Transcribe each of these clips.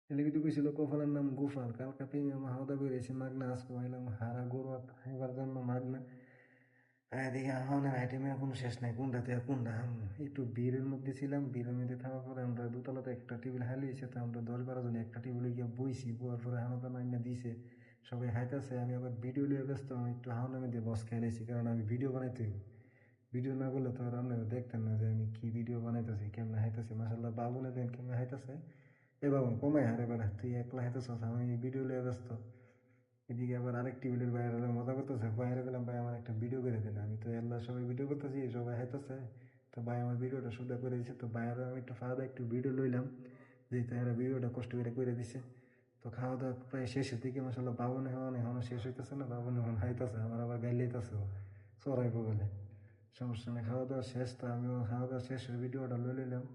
ছেলেবিটি কইছিল কপালের নাম গোপাল, কালকা প্রেমে হাওদা বেরিয়েছে মাগনা, আজকে হইলাম হারা গরু খাইবার জন্য মাগনা। এদিকে আমাদের আইটেমের কোনো শেষ নাই, কোনটা থেকে কোনটা একটু ভিড়ের মধ্যে ছিলাম। ভিড়ের মধ্যে থাকার পরে আমরা দোতলাতে একটা টেবিল হাইলে হয়েছে, তো আমরা 10-12 জন একটা টেবিলে গিয়ে বইছি। বইয়ার পরে হাওদা নাইনা দিছে, সবাই খাইতেছে। আমি আবার ভিডিও লিয়ে ব্যস্ত, আমি একটু হাওদার মধ্যে বস খাইলেছি, কারণ আমি ভিডিও বানাইতে, ভিডিও না করলে তো আর আপনারা দেখতেন না যে আমি কি ভিডিও বানাইতেছি, কেমন হাইতেছি। মাসাল্লাহ বাবুনে দেন কেমন হাইতেছে। এ বাবু কমাই হারে বেড়া, তুই একলা হাইতেছস, আমি ভিডিও লিয়ে ব্যস্ত। এদিকে আবার আরেক টেবিলের বাইরে মজা করতেছে, বাইরে গেলাম ভাই আমার একটা ভিডিও করে দিন। আমি তো আল্লাহ সবাই ভিডিও করতেছি, সবাই হাইতেছে, তো ভাই আমার ভিডিওটা শুধু করে দিচ্ছে। তো বাইরে আমি একটু ফাঁদা একটু ভিডিও লইলাম, যেহেতু এরা ভিডিওটা কষ্ট করে দিছে। তো খাওয়া দাওয়া প্রায় শেষের দিকে মাসাল্লাহ বাবনে হওয়ান এখনো শেষ হইতেছে না, বাবনে হন হাইতেছে, আমার আবার গাইলেইতেছে চড়াইবো বলে। সমস্যা নেই, খাওয়া দাওয়া শেষ। তো আমিও খাওয়া দাওয়া শেষের ভিডিওটা লই লইলাম।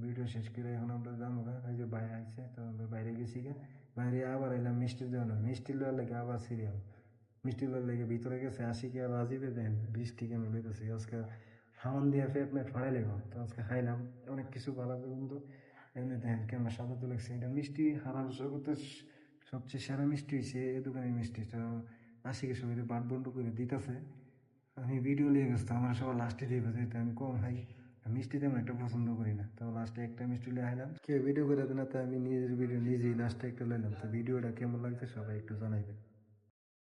ভিডিও শেষ করে এখন আমরা যাবো গা, এই যে বাইরে আইছে, তো আমরা বাইরে গেছি গা। বাইরে আবার এলাম মিষ্টির জন্য, মিষ্টি লওয়ার লেগে আবার সিরিয়াল। মিষ্টি লওয়ার লেগে ভিতরে গেছে আশিকে আর রাজীবে, দেন বৃষ্টি কেন লইতেছি আজকে। হাওয়ান দিয়ে পেট মেট ফাড়াই লেগো, তো আজকে খাইলাম অনেক কিছু ভালো, কিন্তু এমনি দেখেন কেমন সাদা তো লাগছে। এটা মিষ্টি হারার জগতে সবচেয়ে সেরা মিষ্টি হয়েছে এই দোকানের মিষ্টিটা। আশিকে সবাই বাট বন্ড করে দিতেছে। আমি ভিডিও লিয়ে গেছি, আমার সবার লাস্টে দিয়ে গেছে, এটা আমি কম খাই, মিষ্টি তেমন একটা পছন্দ করি না। তো লাস্টে একটা মিষ্টি লিয়ে আইলাম, কেউ ভিডিও করে দেয় না, তো আমি নিজের ভিডিও নিজেই লাস্টে একটা লইলাম। তো ভিডিওটা কেমন লাগছে সবাই একটু জানাইবেন।